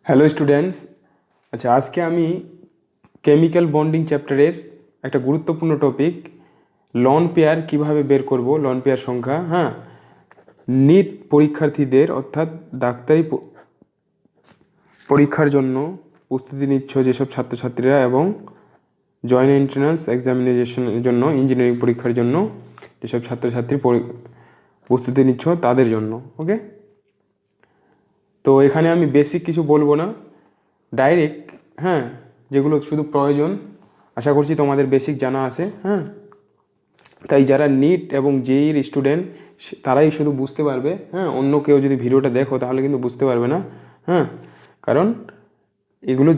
Hello students. আচ্ছা, আজকে আমি কেমিক্যাল বন্ডিং চ্যাপ্টারের একটা গুরুত্বপূর্ণ টপিক লন পেয়ার কিভাবে বের করব, লন পেয়ার সংখ্যা। নিট পরীক্ষার্থীদের অর্থাৎ ডাক্তারি পরীক্ষার জন্য প্রস্তুতি নিচ্ছ যেসব ছাত্রছাত্রীরা এবং জয়েন্ট এন্ট্রান্স এক্সামিনেশনের জন্য ইঞ্জিনিয়ারিং পরীক্ষার জন্য যেসব ছাত্রছাত্রী প্রস্তুতি নিচ্ছ তাদের জন্য। ওকে, তো এখানে আমি বেসিক কিছু বলবো না, ডাইরেক্ট যেগুলো শুধু প্রয়োজন, আশা করছি তোমাদের বেসিক জানা আছে। তাই যারা নিট এবং জেইর স্টুডেন্ট তারাই শুধু বুঝতে পারবে। অন্য কেউ যদি ভিডিওটা দেখো তাহলে কিন্তু বুঝতে পারবে না। কারণ এগুলো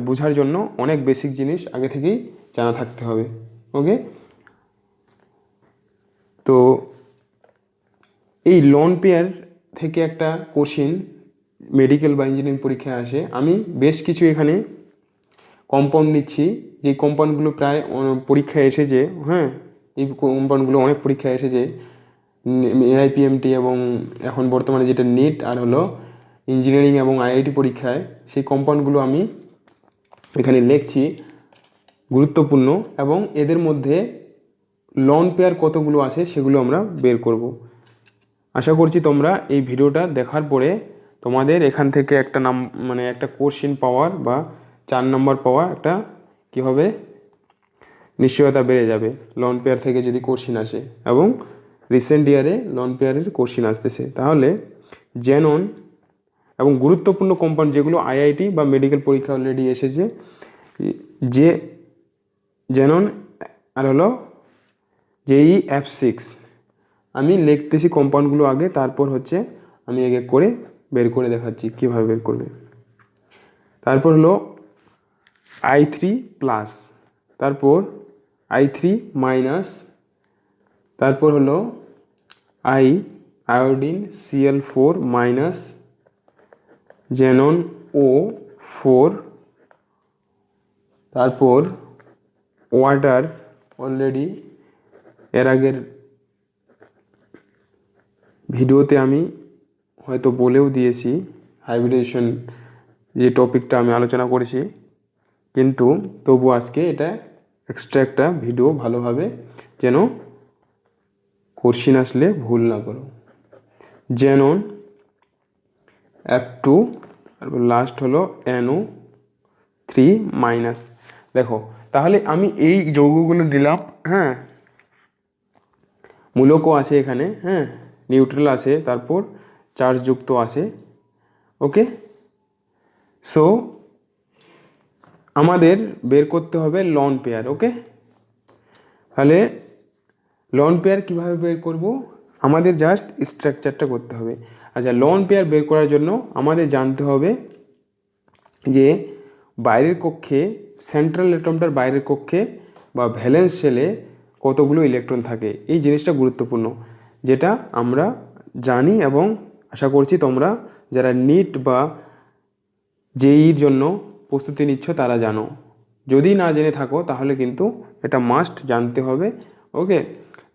বোঝার জন্য অনেক বেসিক জিনিস আগে থেকেই জানা থাকতে হবে। ওকে, তো এই লন পেয়ার থেকে একটা কোশ্চিন মেডিকেল বা ইঞ্জিনিয়ারিং পরীক্ষায় আসে। আমি বেশ কিছু এখানে কম্পাউন্ড নিচ্ছি, যে কম্পাউন্ডগুলো প্রায় পরীক্ষায় এসেছে। এই কম্পাউন্ডগুলো অনেক পরীক্ষায় এসেছে, এআইপিএমটি এবং এখন বর্তমানে যেটা নিট আর হলো ইঞ্জিনিয়ারিং এবং আইআইটি পরীক্ষায়, সেই কম্পাউন্ডগুলো আমি এখানে লিখছি, গুরুত্বপূর্ণ। এবং এদের মধ্যে লন পেয়ার কতগুলো আছে সেগুলো আমরা বের করব। আশা করছি তোমরা এই ভিডিওটা দেখার পরে তোমাদের এখান থেকে একটা একটা কোশ্চিন পাওয়ার বা 4 নম্বর পাওয়া একটা কী হবে, নিশ্চয়তা বেড়ে যাবে লন পেয়ার থেকে যদি কোশ্চিন আসে। এবং রিসেন্ট ইয়ারে লন পেয়ারের কোশ্চিন আসতেছে, তাহলে জেনন এবং গুরুত্বপূর্ণ কম্পাউন্ড যেগুলো আইআইটি বা মেডিকেল পরীক্ষা অলরেডি এসেছে, যে জেনন আর হলো JeF6। আমি লিখতেছি কম্পাউন্ডগুলো আগে, তারপর আমি এক এক করে বের করে দেখাচ্ছি কীভাবে বের করবে। তারপর হলো I3+, তারপর I3-, তারপর হলো আয়োডিন Cl4-, জেনন O4, তারপর ওয়াটার অলরেডি এর আগের ভিডিওতে আমি হয়তো বলেও দিয়েছি, হাইব্রিডেশন যে টপিকটা আমি আলোচনা করেছি, কিন্তু তবু আজকে এটা এক্সট্রা একটা ভিডিও, ভালোভাবে যেন কোশ্চিন আসলে ভুল না করো। জেনন F2, তারপর লাস্ট হলো NO3-। দেখো, তাহলে আমি এই যৌগগুলো দিলাম। মূলকও আছে এখানে, নিউট্রাল আছে, তারপর চার্জযুক্ত আছে। ওকে, সো আমাদের বের করতে হবে লন পেয়ার। ওকে, তাহলে লন পেয়ার কীভাবে বের করব, আমাদের জাস্ট স্ট্রাকচারটা করতে হবে। আচ্ছা, লন পেয়ার বের করার জন্য আমাদের জানতে হবে যে বাইরের কক্ষে, সেন্ট্রাল অ্যাটমটার বাইরের কক্ষে বা ভ্যালেন্স শেলে কতগুলো ইলেকট্রন থাকে। এই জিনিসটা গুরুত্বপূর্ণ, যেটা আমরা জানি এবং আশা করছি তোমরা যারা নিট বা জেইর জন্য প্রস্তুতি নিচ্ছ তারা জানো। যদি না জেনে থাকো তাহলে কিন্তু এটা মাস্ট জানতে হবে। ওকে,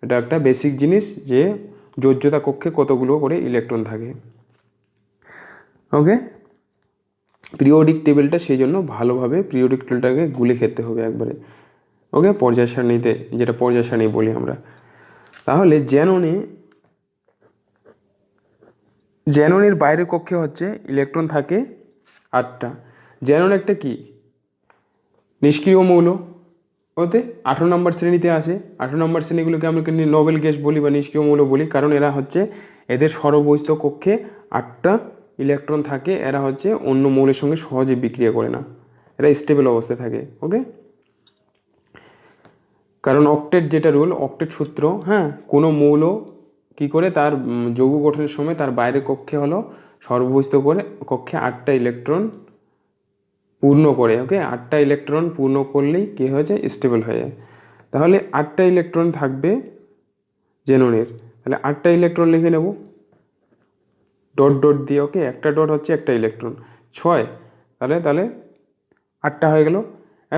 এটা একটা বেসিক জিনিস যে যোজ্যতা কক্ষে কতগুলো করে ইলেকট্রন থাকে। ওকে, পিরিয়ডিক টেবিলটা সেই জন্য ভালোভাবে পিরিয়ডিক টেবিলটাকে গুলে খেতে হবে একবারে। ওকে, পর্যায় সারণীতে, যেটা পর্যায় সারণী বলি আমরা। তাহলে জেননের বাইরের কক্ষে ইলেকট্রন থাকে 8টা। জেনন একটা কি নিষ্ক্রিয় মৌল, ওতে 18 নম্বর শ্রেণীতে আসে। 18 নম্বর শ্রেণীগুলোকে আমরা নোবেল গ্যাস বলি বা নিষ্ক্রিয় মৌল বলি, কারণ এরা এদের সরবহিস্থ কক্ষে 8টা ইলেকট্রন থাকে। এরা অন্য মৌলের সঙ্গে সহজে বিক্রিয়া করে না, এরা স্টেবল অবস্থায় থাকে। ওকে, কারণ অক্টেট যেটা রুল, অক্টেট সূত্র, কোনো মৌল কি করে তার যৌগ গঠনের সময় তার বাইরের কক্ষে সর্ববহিস্থ করে কক্ষে 8টা ইলেকট্রন পূর্ণ করে। ওকে, 8টা ইলেকট্রন পূর্ণ করলেই কী হয়ে যায়, স্টেবল হয়ে যায়। তাহলে 8টা ইলেকট্রন থাকবে জেননের। তাহলে 8টা ইলেকট্রন লিখে নেব ডট ডট দিয়ে। ওকে, একটা ডট একটা ইলেকট্রন, 6। তাহলে 8টা হয়ে গেল।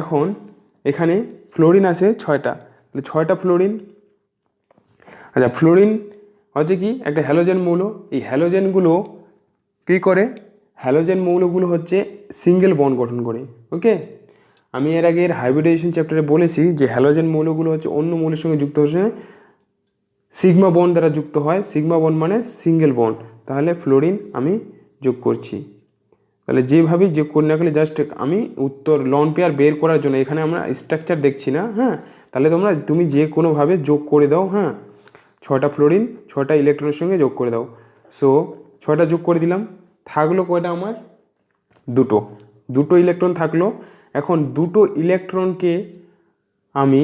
এখন এখানে ফ্লোরিন আছে 6টা, তাহলে 6টা ফ্লোরিন। আচ্ছা, ফ্লোরিন কি একটা হ্যালোজেন মৌল। এই হ্যালোজেনগুলো কী করে, হ্যালোজেন মৌলগুলো হচ্ছে সিঙ্গেল বন্ড গঠন করে। ওকে, আমি এর আগের হাইব্রিডাইজেশন চ্যাপ্টারে বলেছি যে হ্যালোজেন মৌলগুলো হচ্ছে অন্য মৌলের সঙ্গে যুক্ত হচ্ছে সিগমা বন্ড দ্বারা যুক্ত হয়। সিগমা বন্ড মানে সিঙ্গেল বন্ড। তাহলে ফ্লোরিন আমি যোগ করছি। তাহলে যেভাবেই যোগ করি না গেলে জাস্ট আমি উত্তর লন পেয়ার বের করার জন্য, এখানে আমরা স্ট্রাকচার দেখছি না। হ্যাঁ, তাহলে তুমি যে কোনোভাবে যোগ করে দাও। হ্যাঁ, 6টা ফ্লোরিন 6টা ইলেকট্রনের সঙ্গে যোগ করে দাও। সো 6টা যোগ করে দিলাম। থাকলো কয়টা আমার? দুটো ইলেকট্রন থাকলো। এখন দুটো ইলেকট্রনকে আমি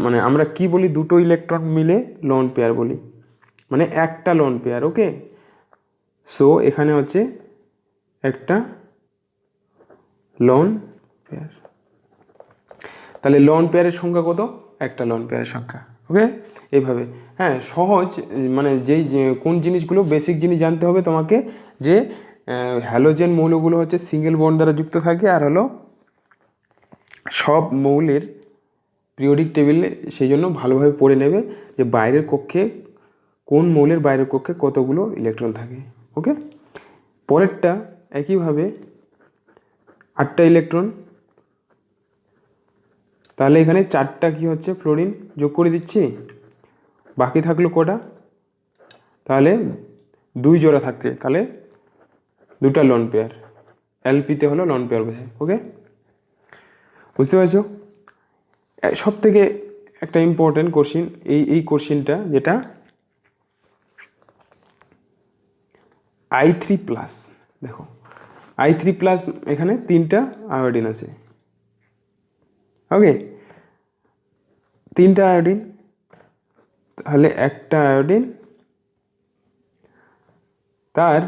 মানে আমরা কি বলি, দুটো ইলেকট্রন মিলে লন পেয়ার বলি, মানে একটা লন পেয়ার। ওকে, সো এখানে হচ্ছে একটা লন পেয়ার। তাহলে লন পেয়ারের সংখ্যা কত? একটা লন পেয়ারের সংখ্যা। ওকে, এইভাবে। হ্যাঁ, সহজ, মানে কোন জিনিসগুলো বেসিক জিনিস জানতে হবে তোমাকে, যে হ্যালোজেন মৌলগুলো হচ্ছে সিঙ্গেল বন্ড দ্বারা যুক্ত থাকে, আর হলো সব মৌলের পিরিয়ডিক টেবিলে সেই জন্য ভালোভাবে পড়ে নেবে যে বাইরের কক্ষে কোন মৌলের বাইরের কক্ষে কতগুলো ইলেকট্রন থাকে। ওকে, পরেরটা একইভাবে 8টা ইলেকট্রন। তাহলে এখানে 4টা কি হচ্ছে ফ্লোরিন যোগ করে দিচ্ছি। বাকি থাকলো কটা? তাহলে 2 জোড়া থাকছে, তাহলে 2টা লন পেয়ার। এলপিতে হলো লন পেয়ার বোঝায়। ওকে, বুঝতে পারছো? সব থেকে একটা ইম্পর্টেন্ট কোশ্চিন এই কোশ্চিনটা, যেটা I3+। দেখো I3+, এখানে 3টা আয়োডিন আছে। ওকে, 3টা আয়োডিন, তাহলে একটা আয়োডিন, তার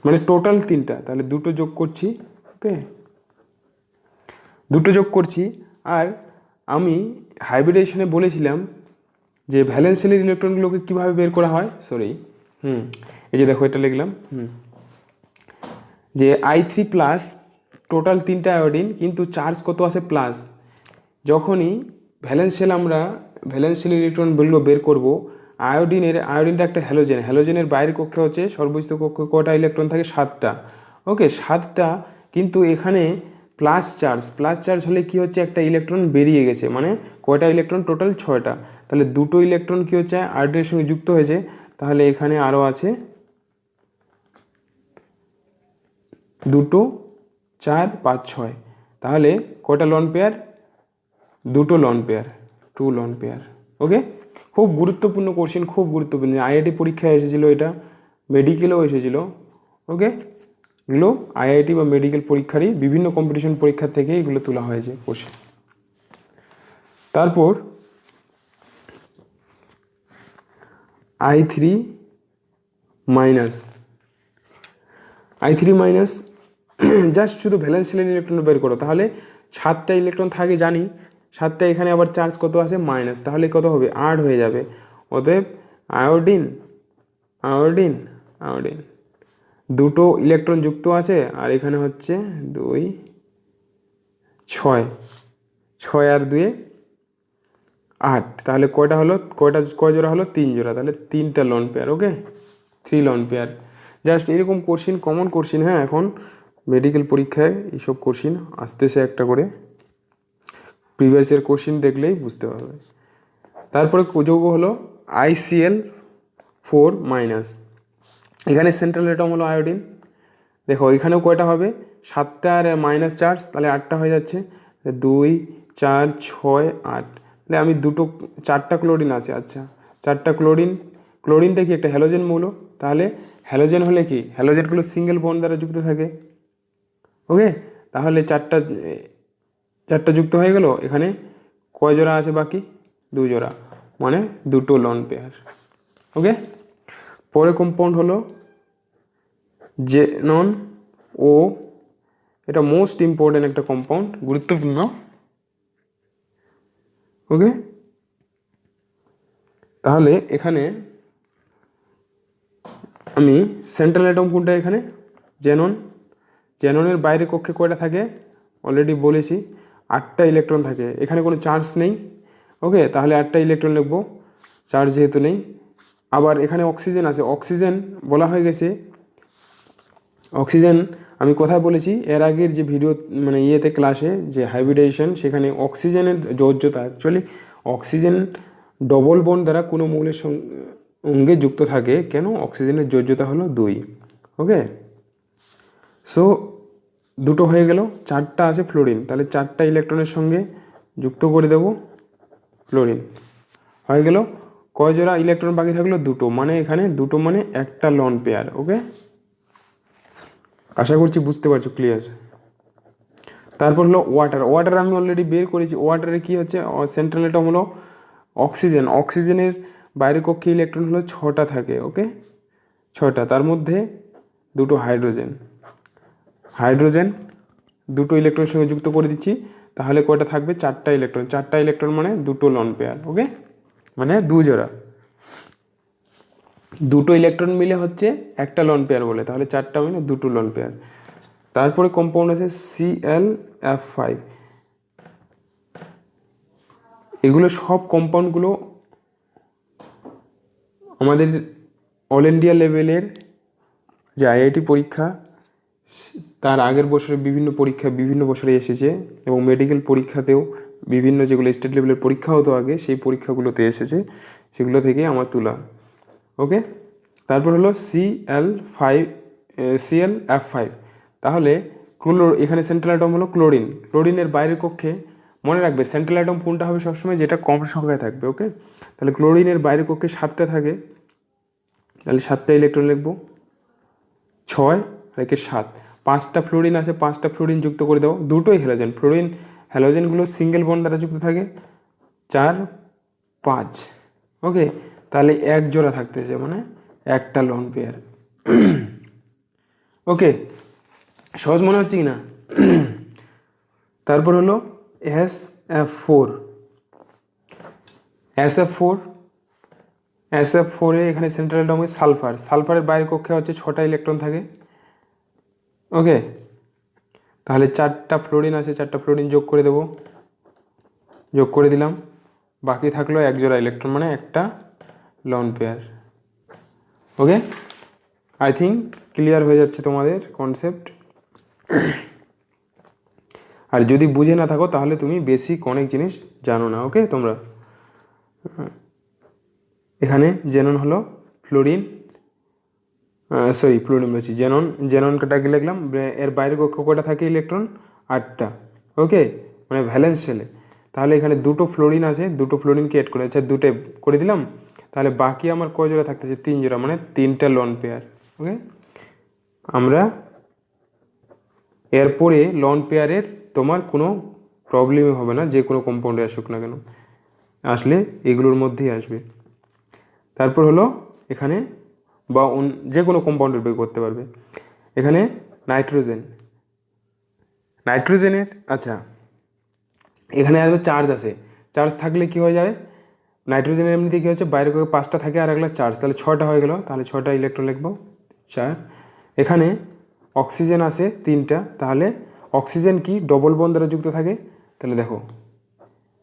মানে টোটাল 3টা, তাহলে 2টো যোগ করছি। ওকে, 2টো যোগ করছি। আর আমি হাইব্রিডাইজেশনে বলেছিলাম যে ভ্যালেন্স শেলের ইলেকট্রনগুলোকে কীভাবে বের করা হয়। এই যে দেখো এটা লিখলাম। যে I3+, টোটাল 3টা আয়োডিন, কিন্তু চার্জ কত আছে? প্লাস। যখনই ভ্যালেন্স শেল ইলেকট্রনগুলো বের করব, আয়োডিনটা একটা হ্যালোজেনের বাইরের কক্ষে হচ্ছে সর্বোচ্চ কক্ষে কটা ইলেকট্রন থাকে? 7টা। ওকে, 7টা, কিন্তু এখানে প্লাস চার্জ হলে কি হচ্ছে? একটা ইলেকট্রন বেরিয়ে গেছে, মানে কয়টা ইলেকট্রন? টোটাল 6টা। তাহলে 2টো ইলেকট্রন কি হচ্ছে? আয়োডিনের সঙ্গে যুক্ত হয়েছে। তাহলে এখানে আরও আছে 2, 4, 5, 6। তাহলে কয়টা লন পেয়ার? 2টো lone pair, 2 lone pair. Okay, খুব গুরুত্বপূর্ণ কোশ্চেন, খুব গুরুত্বপূর্ণ। আইআইটি পরীক্ষায় এসেছিলো, এটা মেডিকেলেও এসেছিলো। ওকে, এগুলো আইআইটি বা মেডিকেল পরীক্ষারই বিভিন্ন কম্পিটিশন পরীক্ষার থেকে এগুলো তোলা হয়েছে কোশ্চেন। তারপর I3-, জাস্ট শুধু ভ্যালেন্স শেলের ইলেকট্রন বের করো। তাহলে 7টা ইলেকট্রন থাকে জানি, 7টা, এখানে আবার চার্জ কত আছে? মাইনাস। তাহলে কত হবে? 8 হয়ে যাবে। অতএব আয়োডিন 2টো ইলেকট্রন যুক্ত আছে, আর এখানে হচ্ছে 2, 6, 6 আর 2 8। তাহলে কয়টা হলো? কয় জোড়া হলো? 3 জোড়া। তাহলে 3টা লন পেয়ার। ওকে, 3 লন পেয়ার। জাস্ট এরকম কোশ্চিন, কমন কোশ্চিন। হ্যাঁ, এখন মেডিকেল পরীক্ষায় এইসব কোশ্চিন আসতেছে একটা করে, প্রিভিয়াস ইয়ার কোশ্চিন দেখলেই বুঝতে পারবে। তারপরে যৌগ হলো ICl4-। এখানে সেন্ট্রাল অ্যাটম হলো আয়োডিন। দেখো এখানেও কয়টা হবে? 7টা আর মাইনাস চার্জ, তাহলে 8টা হয়ে যাচ্ছে। 2, 4, 6, 8। তাহলে আমি 4টা ক্লোরিন আছে। আচ্ছা, 4টা ক্লোরিনটা কি? একটা হ্যালোজেন মৌল। তাহলে হ্যালোজেন হলে কি? হ্যালোজেনগুলো সিঙ্গেল বন্ড দ্বারা যুক্ত থাকে। ওকে, তাহলে 4টা যুক্ত হয়ে গেল। এখানে কয় জোড়া আছে বাকি? 2 জোড়া, মানে 2টো লন পেয়ার। ওকে, পরে কম্পাউন্ড হলো জেনন ও। এটা মোস্ট ইম্পর্টেন্ট একটা কম্পাউন্ড, গুরুত্বপূর্ণ। ওকে, তাহলে এখানে আমি সেন্ট্রাল অ্যাটম কোনটা? এখানে জেননের বাইরে কক্ষে কয়টা থাকে? অলরেডি বলেছি, 8টা ইলেকট্রন থাকে। এখানে কোনো চার্জ নেই। ওকে, তাহলে 8টা ইলেকট্রন লিখবো, চার্জ যেহেতু নেই। আবার এখানে অক্সিজেন আছে, অক্সিজেন বলা হয়ে গেছে, অক্সিজেন আমি কোথায় বলেছি এর আগের যে ভিডিও মানে ইয়েতে ক্লাসে যে হাইব্রিডাইজেশন, সেখানে অক্সিজেনের যোজ্যতা অ্যাকচুয়ালি অক্সিজেন ডবল বন্ড দ্বারা কোনো মৌলের সঙ্গে যুক্ত থাকে কেন, অক্সিজেনের যোজ্যতা হলো 2। ওকে, সো দুটো হয়ে গেল, 4টা আছে ফ্লোরিন, তাহলে 4টা ইলেকট্রনের সঙ্গে যুক্ত করে দেব ফ্লোরিন, হয়ে গেল। কয় জোড়া ইলেকট্রন বাকি থাকলো? দুটো, মানে এখানে দুটো মানে একটা লন পেয়ার। ওকে, আশা করছি বুঝতে পারছো, ক্লিয়ার। তারপর হলো ওয়াটার, ওয়াটার আমি অলরেডি বের করেছি। ওয়াটারে কি হচ্ছে, সেন্ট্রাল অ্যাটম হলো অক্সিজেন, অক্সিজেনের বাইরের কক্ষে ইলেকট্রন হলো 6টা থাকে। ওকে, 6টা, তার মধ্যে দুটো হাইড্রোজেন, হাইড্রোজেন দুটো ইলেকট্রনের সঙ্গে যুক্ত করে দিচ্ছি, তাহলে কয়টা থাকবে? 4টা ইলেকট্রন, 4টা ইলেকট্রন মানে দুটো লন পেয়ার। ওকে, মানে 2 জোড়া, দুটো ইলেকট্রন মিলে হচ্ছে একটা লন পেয়ার বলে, তাহলে 4টা মানে দুটো লন পেয়ার। তারপরে কম্পাউন্ড আছে ClF5, এগুলো সব কম্পাউন্ডগুলো আমাদের অল ইন্ডিয়া লেভেলের যে আইআইটি পরীক্ষা তার আগের বছরে বিভিন্ন পরীক্ষা বিভিন্ন বছরে এসেছে, এবং মেডিকেল পরীক্ষাতেও বিভিন্ন যেগুলো স্টেট লেভেলের পরীক্ষা হতো আগে সেই পরীক্ষাগুলোতে এসেছে, সেগুলো থেকে আমার তোলা। ওকে, তারপর হলো ClF5, তাহলে এখানে সেন্ট্রাল অ্যাটম হলো ক্লোরিন, ক্লোরিনের বাইরের কক্ষে মনে রাখবে সেন্ট্রাল অ্যাটম কোনটা হবে সবসময়, যেটা কম সংখ্যায় থাকবে। ওকে, তাহলে ক্লোরিনের বাইরের কক্ষে 7টা থাকে, তাহলে 7টা ইলেকট্রন লিখবো, 6 আর একে 7, 5টা ফ্লোরিন আছে, 5টা ফ্লোরিন যুক্ত করে দাও, দুটোই হ্যালোজেন, ফ্লোরিন হ্যালোজেনগুলো সিঙ্গেল বন্ড দ্বারা যুক্ত থাকে, 4 5। ওকে, তাহলে 1 জোড়া থাকতেছে, মানে একটা লোন পেয়ার। ওকে, সহজ মনে হচ্ছে কি না? তারপর হলো SF4, SF4, SF4-এ এখানে সেন্ট্রাল অ্যাটম সালফার, সালফারের বাইরের কক্ষে হচ্ছে 6টা ইলেকট্রন থাকে। ওকে, তাহলে 4টা ফ্লোরিন আছে, 4টা ফ্লোরিন যোগ করে দেব, যোগ করে দিলাম, বাকি থাকলো 1 জোড়া ইলেকট্রন, মানে একটা loan pair. Okay, I think clear হয়ে যাচ্ছে তোমাদের কনসেপ্ট। আর যদি বুঝে না থাকো তাহলে তুমি বেসিক অনেক জিনিস জানো না। ওকে, তোমরা এখানে জেনন হলো ফ্লোরিন, সরি ফ্লোরিন বলছি, জেনন, জেননটাকে লিখলাম, এর বাইরের কক্ষ কটা থাকে ইলেকট্রন? 8টা। ওকে, মানে ভ্যালেন্স শেলে, তাহলে এখানে দুটো ফ্লোরিন আছে, দুটো ফ্লোরিনকে এড করে, আচ্ছা দুটো করে দিলাম, তাহলে বাকি আমার কয় জোড়া থাকতেছে? 3 জোড়া, মানে 3টা লন পেয়ার। ওকে, আমরা এরপরে লন পেয়ারের তোমার কোনো প্রবলেমই হবে না, যে কোনো কম্পাউন্ডে আসুক না কেন, আসলে এগুলোর মধ্যেই আসবে। তারপর হলো এখানে বা যে কোনো কম্পাউন্ডের বের করতে পারবে। এখানে নাইট্রোজেন, নাইট্রোজেনের আচ্ছা এখানে আসবে চার্জ আছে, চার্জ থাকলে কি হয়ে যায়, নাইট্রোজেনের এমনিতে কী হচ্ছে বাইরে 5টা থাকে আর এগুলো চার্জ, তাহলে 6টা হয়ে গেল, তাহলে 6টা ইলেকট্রন লিখবো, 4। এখানে অক্সিজেন আছে 3টা, তাহলে অক্সিজেন কি ডবল বন্ড দ্বারা যুক্ত থাকে, তাহলে দেখো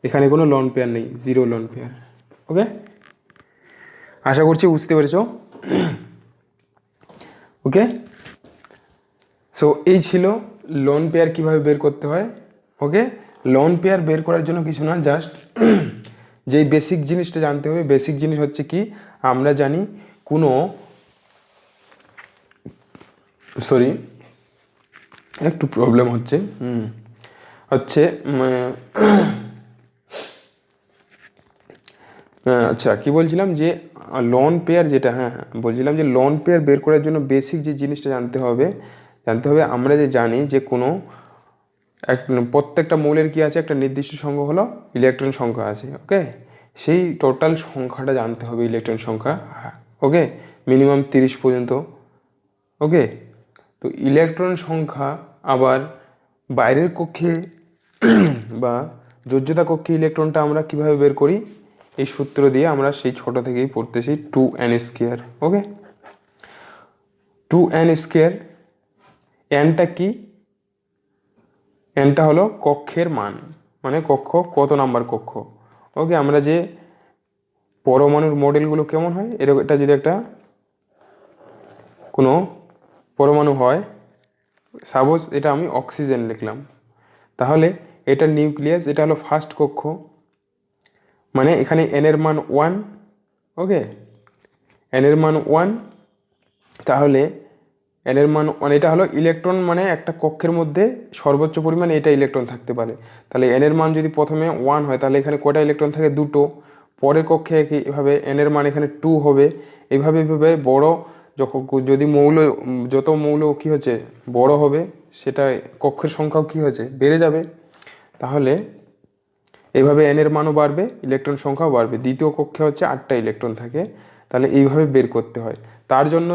এখানে কোনো লন পেয়ার নেই, 0 লন পেয়ার। ওকে, আশা করছি বুঝতে পেরেছো। ওকে, সো এই ছিল লোন পেয়ার কিভাবে বের করতে হয়। ওকে, লোন পেয়ার বের করার জন্য কিছু না, জাস্ট যেই বেসিক জিনিসটা জানতে হবে, বেসিক জিনিস হচ্ছে কি, আমরা জানি কোনো, সরি একটু প্রবলেম হচ্ছে, হচ্ছে আচ্ছা কি বলছিলাম, যে লোন পেয়ার যেটা, হ্যাঁ বলছিলাম যে লোন পেয়ার বের করার জন্য বেসিক যে জিনিসটা জানতে হবে, আমরা যে জানি যে কোনো প্রত্যেকটা মৌলের কি আছে, একটা নির্দিষ্ট সংখ্যা হলো ইলেকট্রন সংখ্যা আছে। ওকে, সেই টোটাল সংখ্যাটা জানতে হবে, ইলেকট্রন সংখ্যা। ওকে, মিনিমাম 30 পর্যন্ত। ওকে, তো ইলেকট্রন সংখ্যা আবার বাইরের কক্ষে বা যোজ্যতা কক্ষে ইলেকট্রনটা আমরা কিভাবে বের করি, এই সূত্র দিয়ে আমরা সেই ছোট থেকেই পড়তেছি, 2n²। ওকে, 2n², nটা কি, nটা হলো কক্ষের মান, মানে কক্ষ কত নাম্বার কক্ষ। ওকে, আমরা যে পরমাণুর মডেলগুলো কেমন হয়, এরকম এটা যদি একটা কোনো পরমাণু হয়, সাপোজ এটা আমি অক্সিজেন লিখলাম, তাহলে এটা নিউক্লিয়াস, এটা হলো ফার্স্ট কক্ষ, মানে এখানে এন এর মান 1, ওকে, এন এর মান 1, তাহলে এন এর মান 1, এটা হলো ইলেকট্রন, মানে একটা কক্ষের মধ্যে সর্বোচ্চ পরিমাণে এটা ইলেকট্রন থাকতে পারে। তাহলে এন এর মান যদি প্রথমে 1 হয়, তাহলে এখানে কয়টা ইলেকট্রন থাকে, 2টো। পরের কক্ষে এইভাবে এন এর মান এখানে 2 হবে। এইভাবে এইভাবে বড়, যখন যদি যত মৌল কী হচ্ছে বড় হবে, সেটা কক্ষের সংখ্যাও কী হচ্ছে বেড়ে যাবে। তাহলে এইভাবে এন এর মানও বাড়বে, ইলেকট্রন সংখ্যাও বাড়বে। দ্বিতীয় কক্ষে হচ্ছে 8টা ইলেকট্রন থাকে। তাহলে এইভাবে বের করতে হয়। তার জন্য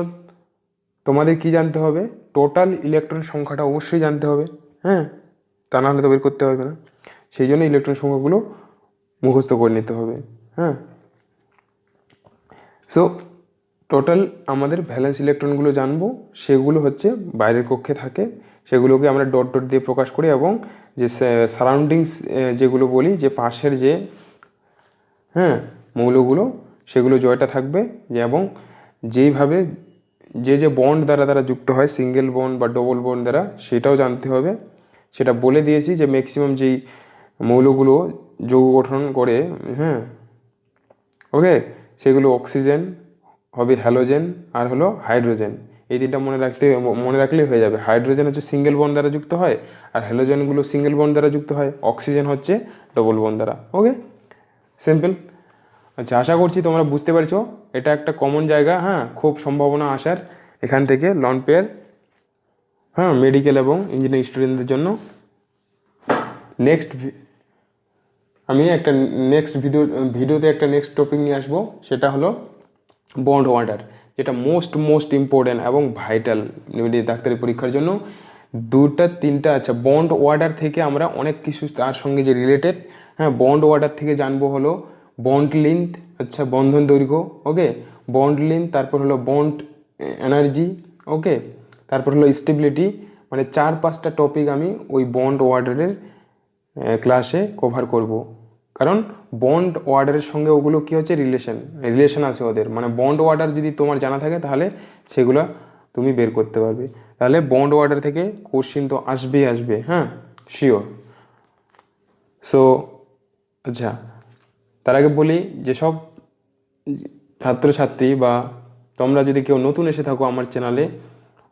তোমাদের কি জানতে হবে, টোটাল ইলেকট্রন সংখ্যাটা অবশ্যই জানতে হবে, হ্যাঁ, তা নাহলে তো বের করতে পারবে না। সেই জন্য ইলেকট্রন সংখ্যাগুলো মুখস্থ করে নিতে হবে, হ্যাঁ। সো টোটাল আমাদের ভ্যালেন্স ইলেকট্রনগুলো জানবো, সেগুলো হচ্ছে বাইরের কক্ষে থাকে, সেগুলোকে আমরা ডট ডট দিয়ে প্রকাশ করি, এবং যে সারাউন্ডিংস যেগুলো বলি, যে পাশের যে, হ্যাঁ, মৌলগুলো, সেগুলো জয়টা থাকবে, যে এবং যেইভাবে যে বন্ড দ্বারা তারা যুক্ত হয়, সিঙ্গেল বন্ড বা ডবল বন্ড দ্বারা, সেটাও জানতে হবে। সেটা বলে দিয়েছি যে ম্যাক্সিমাম যেই মৌলগুলো যৌগ গঠন করে, হ্যাঁ, ওকে, সেগুলো অক্সিজেন হবে, হ্যালোজেন আর হলো হাইড্রোজেন। এই তিনটা মনে রাখলেই হয়ে যাবে। হাইড্রোজেন হচ্ছে সিঙ্গেল বন্ড দ্বারা যুক্ত হয়, আর হ্যালোজেনগুলো সিঙ্গেল বন্ড দ্বারা যুক্ত হয়, অক্সিজেন হচ্ছে ডবল বন্ড দ্বারা। ওকে, সিম্পল। আচ্ছা, আশা করছি তোমরা বুঝতে পারছো। এটা একটা কমন জায়গা, হ্যাঁ, খুব সম্ভাবনা আসার এখান থেকে লন পেয়ার, হ্যাঁ, মেডিকেল এবং ইঞ্জিনিয়ারিং স্টুডেন্টদের জন্য। আমি একটা ভিডিওতে একটা নেক্সট টপিক নিয়ে আসবো, সেটা হলো বন্ড অর্ডার, যেটা মোস্ট ইম্পর্টেন্ট এবং ভাইটাল ডাক্তারি পরীক্ষার জন্য। 2টা 3টা, আচ্ছা, বন্ড অর্ডার থেকে আমরা অনেক কিছু তার সঙ্গে যে রিলেটেড, হ্যাঁ, বন্ড অর্ডার থেকে জানবো হলো বন্ড লেন্থ, আচ্ছা, বন্ধন দৈর্ঘ্য, ওকে, বন্ড লেন্থ, তারপর হলো বন্ড এনার্জি, ওকে, তারপর হলো স্টেবিলিটি। মানে 4-5টা টপিক আমি ওই বন্ড অর্ডারের ক্লাসে কভার করব। কারণ বন্ড অর্ডারের সঙ্গে ওগুলো কী হচ্ছে, রিলেশন আছে ওদের। মানে বন্ড অর্ডার যদি তোমার জানা থাকে, তাহলে সেগুলো তুমি বের করতে পারবে। তাহলে বন্ড অর্ডার থেকে কোশ্চিন তো আসবে, হ্যাঁ, শিওর। সো আচ্ছা, তার আগে বলি, যেসব ছাত্রছাত্রী বা তোমরা যদি কেউ নতুন এসে থাকো আমার চ্যানেলে,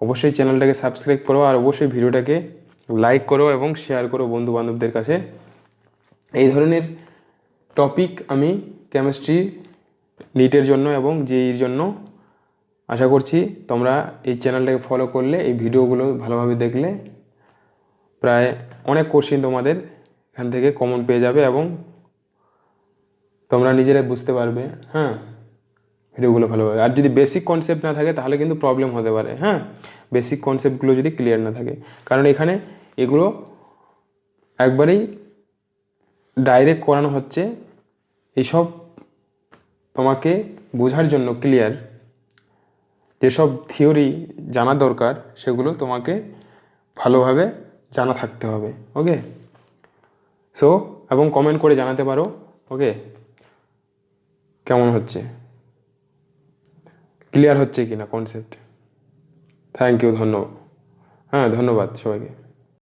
অবশ্যই চ্যানেলটাকে সাবস্ক্রাইব করো, আর অবশ্যই ভিডিওটাকে লাইক করো এবং শেয়ার করো বন্ধু বান্ধবদের কাছে। এই ধরনের টপিক আমি কেমিস্ট্রি নিটের জন্য এবং জেইর জন্য আশা করছি তোমরা এই চ্যানেলটাকে ফলো করলে, এই ভিডিওগুলো ভালোভাবে দেখলে, প্রায় অনেক কোশ্চিন তোমাদের এখান থেকে কমন পেয়ে যাবে এবং তোমরা নিজেরাই বুঝতে পারবে, হ্যাঁ, ভিডিওগুলো ভালোভাবে। আর যদি বেসিক কনসেপ্ট না থাকে, তাহলে কিন্তু প্রবলেম হতে পারে, হ্যাঁ, বেসিক কনসেপ্টগুলো যদি ক্লিয়ার না থাকে। কারণ এখানে এগুলো একবারেই ডাইরেক্ট করানো হচ্ছে, এইসব তোমাকে বোঝার জন্য ক্লিয়ার, যেসব থিওরি জানা দরকার, সেগুলো তোমাকে ভালোভাবে জানা থাকতে হবে, ওকে। সো এবং কমেন্ট করে জানাতে পারো, ওকে, কেমন হচ্ছে, ক্লিয়ার হচ্ছে কি না কনসেপ্ট। থ্যাংক ইউ, ধন্যবাদ, হ্যাঁ, ধন্যবাদ সবাইকে।